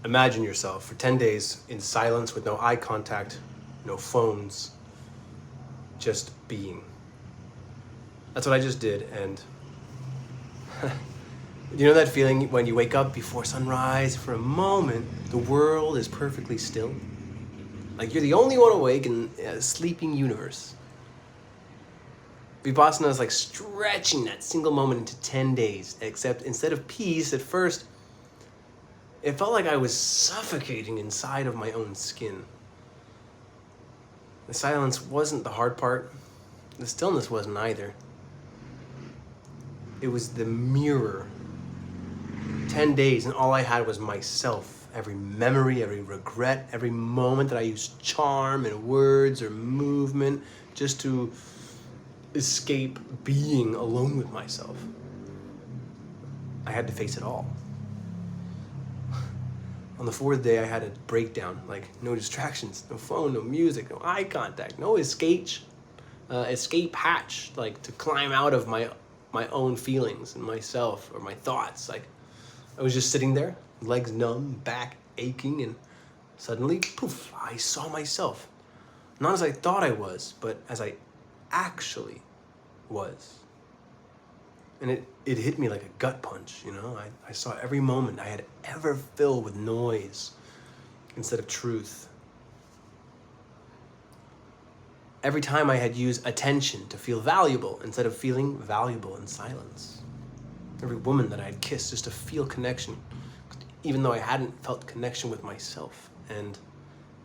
Imagine yourself for 10 days in silence with no eye contact, no phones, just being. That's what I just did, and you know that feeling when you wake up before sunrise, for a moment, the world is perfectly still? Like you're the only one awake in a sleeping universe. Vipassana is like stretching that single moment into 10 days, except instead of peace, at first, it felt like I was suffocating inside of my own skin. The silence wasn't the hard part. The stillness wasn't either. It was the mirror. 10 days and all I had was myself. Every memory, every regret, every moment that I used charm and words or movement just to escape being alone with myself. I had to face it all. On the fourth day, I had a breakdown, like no distractions, no phone, no music, no eye contact, no escape hatch, like to climb out of my own feelings and myself or my thoughts. Like I was just sitting there, legs numb, back aching, and suddenly, poof, I saw myself. Not as I thought I was, but as I actually was. And it hit me like a gut punch, you know? I saw every moment I had ever filled with noise instead of truth. Every time I had used attention to feel valuable instead of feeling valuable in silence. Every woman that I had kissed just to feel connection, even though I hadn't felt connection with myself. And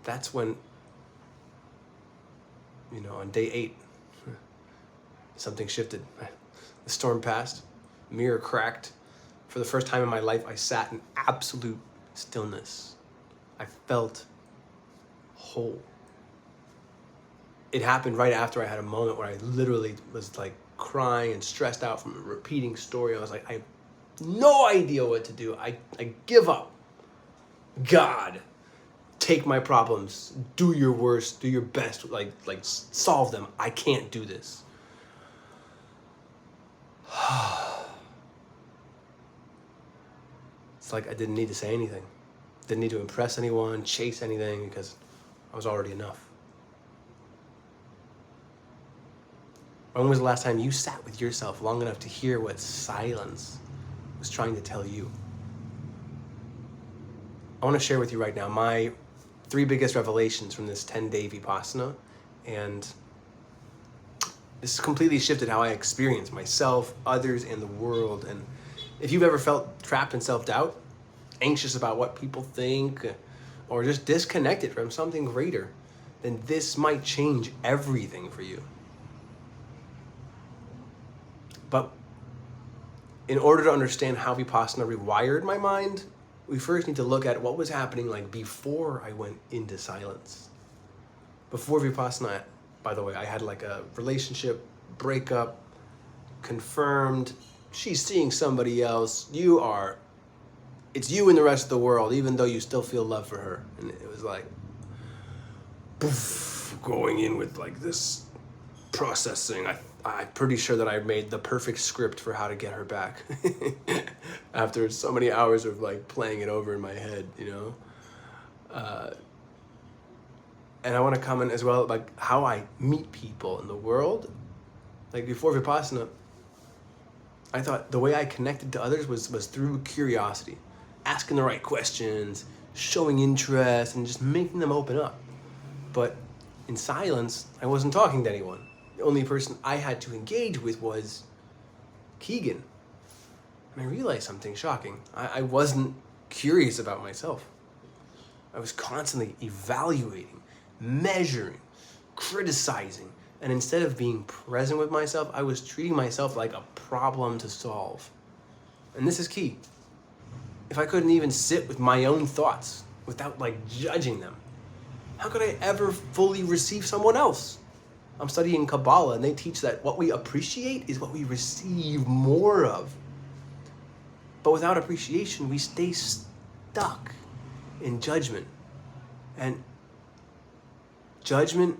that's when, on day 8, something shifted. The storm passed, mirror cracked. For the first time in my life, I sat in absolute stillness. I felt whole. It happened right after I had a moment where I literally was like crying and stressed out from a repeating story. I was like, I have no idea what to do. I give up. God, take my problems. Do your worst. Do your best. Like solve them. I can't do this. It's like I didn't need to say anything. Didn't need to impress anyone, chase anything, because I was already enough. When was the last time you sat with yourself long enough to hear what silence was trying to tell you? I want to share with you right now my 3 biggest revelations from this 10-day Vipassana, and this has completely shifted how I experience myself, others, and the world. And if you've ever felt trapped in self-doubt, anxious about what people think, or just disconnected from something greater, then this might change everything for you. But in order to understand how Vipassana rewired my mind, we first need to look at what was happening like before I went into silence. Before Vipassana, by the way, I had like a relationship breakup, confirmed, she's seeing somebody else, it's you and the rest of the world, even though you still feel love for her. And it was like, poof, going in with like this processing. I'm pretty sure that I made the perfect script for how to get her back after so many hours of like playing it over in my head, and I want to comment as well, like how I meet people in the world. Like before Vipassana, I thought the way I connected to others was through curiosity, asking the right questions, showing interest, and just making them open up. But in silence, I wasn't talking to anyone. The only person I had to engage with was Keegan. And I realized something shocking. I wasn't curious about myself. I was constantly evaluating, measuring, criticizing. And instead of being present with myself, I was treating myself like a problem to solve. And this is key. If I couldn't even sit with my own thoughts without like judging them, how could I ever fully receive someone else? I'm studying Kabbalah, and they teach that what we appreciate is what we receive more of. But without appreciation, we stay stuck in judgment. And judgment,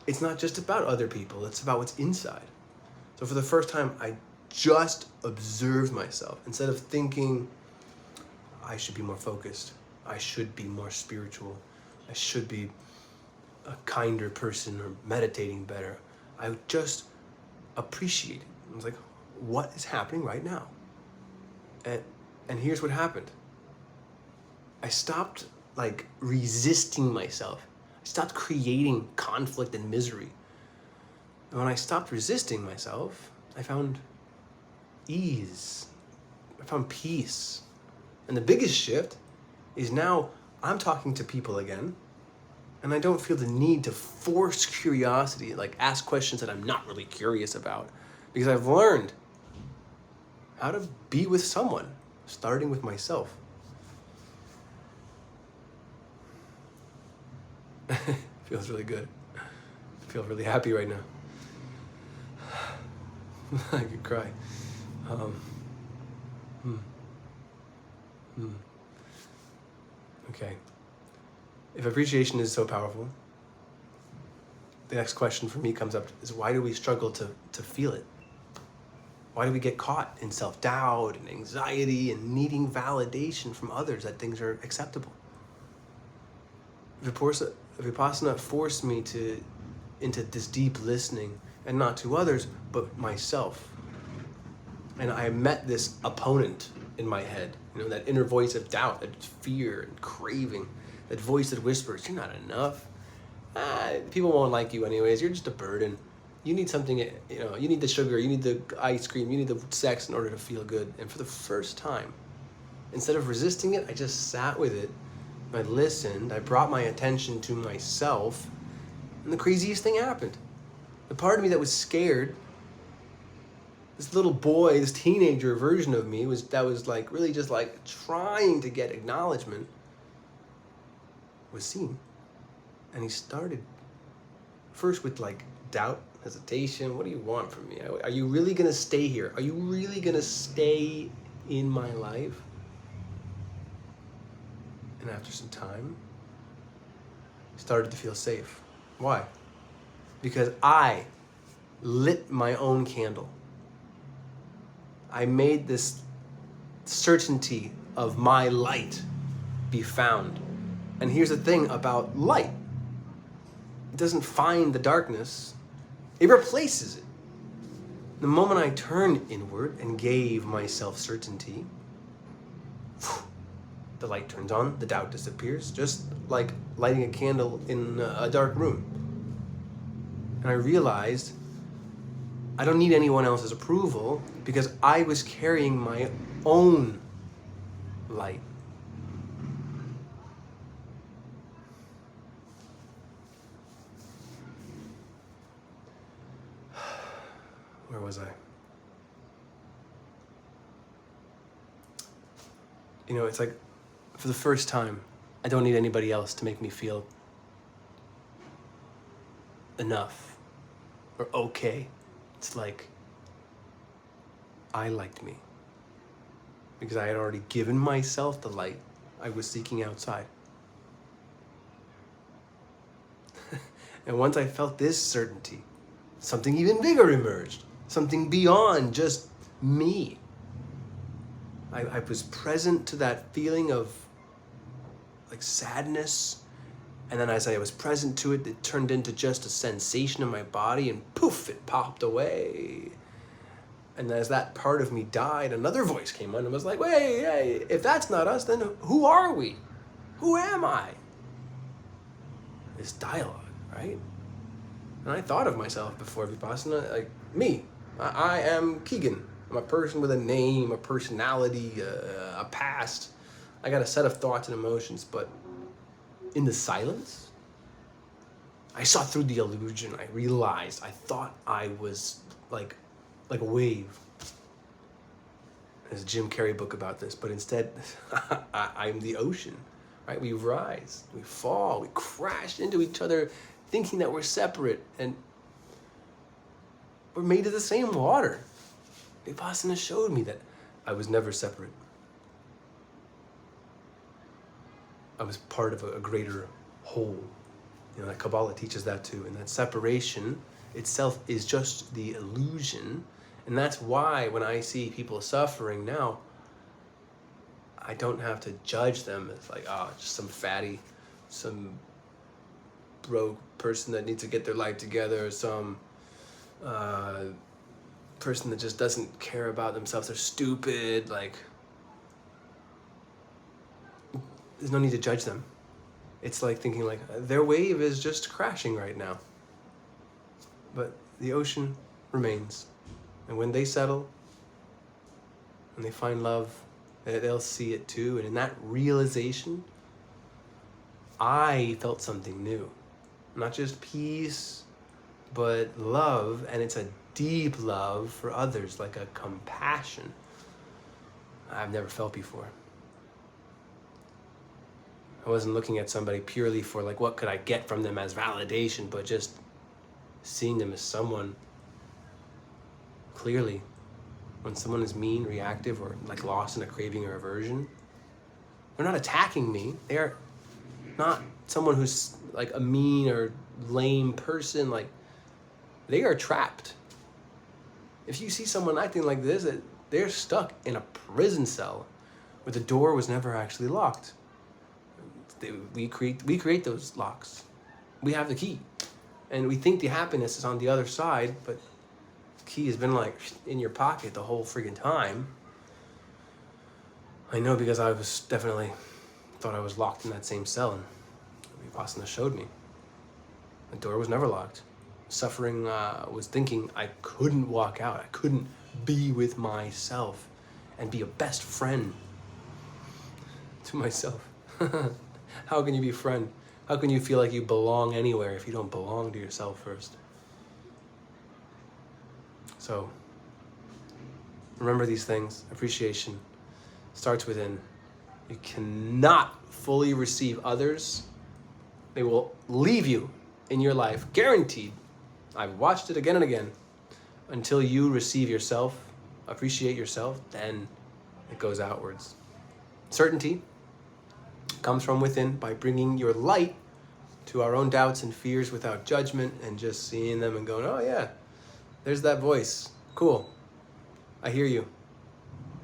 it's not just about other people, it's about what's inside. So for the first time, I just observed myself. Instead of thinking, I should be more focused. I should be more spiritual. I should be a kinder person or meditating better. I just appreciate it. I was like, what is happening right now? And here's what happened. I stopped like resisting myself. I stopped creating conflict and misery. And when I stopped resisting myself, I found ease. I found peace. And the biggest shift is now I'm talking to people again, and I don't feel the need to force curiosity, like ask questions that I'm not really curious about, because I've learned how to be with someone, starting with myself. Feels really good. I feel really happy right now. I could cry. Okay. If appreciation is so powerful, the next question for me comes up is, why do we struggle to feel it? Why do we get caught in self-doubt and anxiety and needing validation from others that things are acceptable? Vipassana forced me into this deep listening, and not to others, but myself. And I met this opponent in my head, that inner voice of doubt, that fear and craving, that voice that whispers, you're not enough. People won't like you anyways. You're just a burden. You need something, you need the sugar, you need the ice cream, you need the sex in order to feel good. And for the first time, instead of resisting it, I just sat with it. I listened. I brought my attention to myself. And the craziest thing happened. The part of me that was scared, this little boy, this teenager version of me that was like really just like trying to get acknowledgement, was seen. And he started first with like doubt, hesitation. What do you want from me? Are you really going to stay here? Are you really going to stay in my life? And after some time, I started to feel safe. Why? Because I lit my own candle. I made this certainty of my light be found. And here's the thing about light. It doesn't find the darkness, it replaces it. The moment I turned inward and gave myself certainty, the light turns on, the doubt disappears, just like lighting a candle in a dark room. And I realized I don't need anyone else's approval because I was carrying my own light. Where was I? It's like, for the first time, I don't need anybody else to make me feel enough or okay. It's like I liked me because I had already given myself the light I was seeking outside. And once I felt this certainty, something even bigger emerged, something beyond just me. I was present to that feeling of like sadness, and then as I was present to it, it turned into just a sensation in my body, and poof, it popped away. And as that part of me died, another voice came on and was like, hey, if that's not us, then who are we? Who am I? This dialogue, right? And I thought of myself before Vipassana, like me. I am Keegan. I'm a person with a name, a personality, a past. I got a set of thoughts and emotions, but in the silence, I saw through the illusion. I realized I thought I was like a wave. There's a Jim Carrey book about this, but instead, I'm the ocean, right? We rise, we fall, we crash into each other, thinking that we're separate, and we're made of the same water. Vipassana showed me that I was never separate. I was part of a greater whole. That Kabbalah teaches that too. And that separation itself is just the illusion. And that's why when I see people suffering now, I don't have to judge them as like, oh, just some fatty, some broke person that needs to get their life together, or some person that just doesn't care about themselves. They're stupid. Like, there's no need to judge them. It's like thinking like their wave is just crashing right now. But the ocean remains. And when they settle and they find love, they'll see it too. And in that realization, I felt something new. Not just peace, but love. And it's a deep love for others, like a compassion I've never felt before. I wasn't looking at somebody purely for like what could I get from them as validation, but just seeing them as someone clearly. When someone is mean, reactive, or like lost in a craving or aversion, they're not attacking me. They are not someone who's like a mean or lame person. Like, they are trapped. If you see someone acting like this, they're stuck in a prison cell where the door was never actually locked. We create those locks. We have the key, and we think the happiness is on the other side, but the key has been like in your pocket the whole freaking time. I know, because I was definitely thought I was locked in that same cell, and Vipassana showed me the door was never locked. Suffering was thinking I couldn't walk out. I couldn't be with myself and be a best friend to myself. How can you be a friend? How can you feel like you belong anywhere if you don't belong to yourself first? So, remember these things. Appreciation starts within. You cannot fully receive others. They will leave you in your life, guaranteed. I've watched it again and again. Until you receive yourself, appreciate yourself, then it goes outwards. Certainty comes from within by bringing your light to our own doubts and fears without judgment, and just seeing them and going, oh yeah, there's that voice. Cool. I hear you.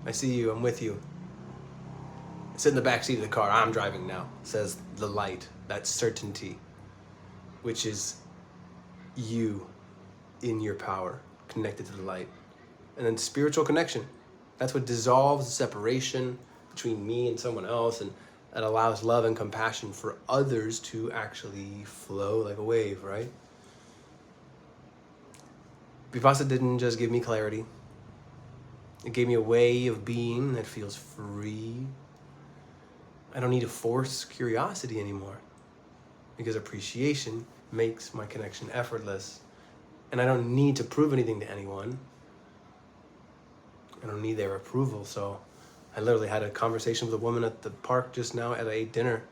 I see you. I'm with you. Sit in the back seat of the car. I'm driving now, says the light. That's certainty, which is you in your power, connected to the light. And then spiritual connection. That's what dissolves the separation between me and someone else, and that allows love and compassion for others to actually flow like a wave, right? Vipassana didn't just give me clarity. It gave me a way of being that feels free. I don't need to force curiosity anymore, because appreciation makes my connection effortless. And I don't need to prove anything to anyone. I don't need their approval. So I literally had a conversation with a woman at the park just now at a dinner.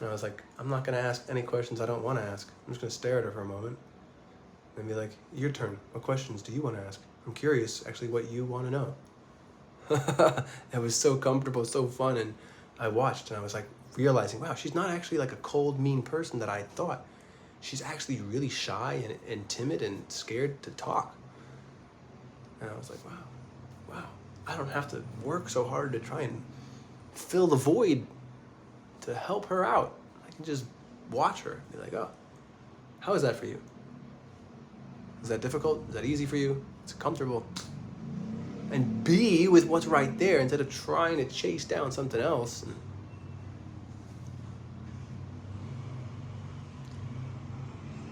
And I was like, I'm not going to ask any questions I don't want to ask. I'm just going to stare at her for a moment and be like, your turn. What questions do you want to ask? I'm curious, actually, what you want to know. It was so comfortable, so fun. And I watched and I was like realizing, wow, she's not actually like a cold, mean person that I thought. She's actually really shy and timid and scared to talk. And I was like, wow, I don't have to work so hard to try and fill the void to help her out. I can just watch her and be like, oh, how is that for you? Is that difficult? Is that easy for you? Is it comfortable? And be with what's right there instead of trying to chase down something else.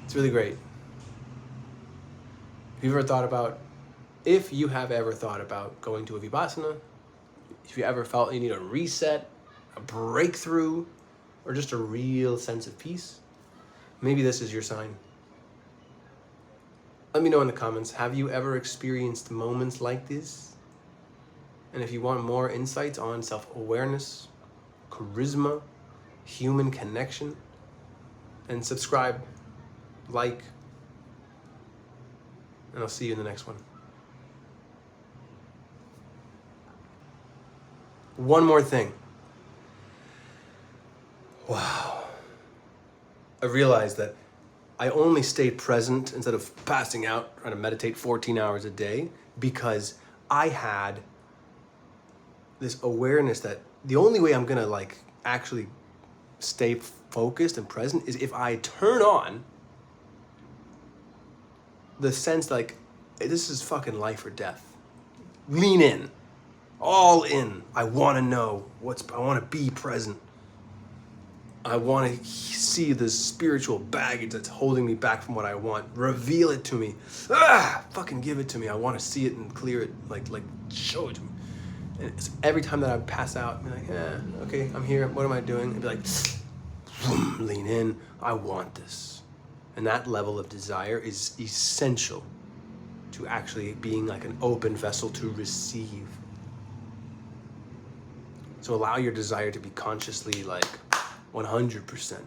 It's really great. If you have ever thought about going to a Vipassana, if you ever felt you need a reset, a breakthrough, or just a real sense of peace, maybe this is your sign. Let me know in the comments, have you ever experienced moments like this? And if you want more insights on self-awareness, charisma, human connection, then subscribe, like, and I'll see you in the next one. One more thing. Wow. I realized that I only stayed present instead of passing out, trying to meditate 14 hours a day, because I had this awareness that the only way I'm gonna like actually stay focused and present is if I turn on the sense like this is fucking life or death. Lean in, all in. I want to know I want to be present. I want to see the spiritual baggage that's holding me back from what I want. Reveal it to me. Fucking give it to me. I want to see it and clear it. Like show it to me. And it's every time that I pass out, I'm like, okay, I'm here. What am I doing? And be like, lean in. I want this. And that level of desire is essential to actually being like an open vessel to receive. So allow your desire to be consciously like 100%.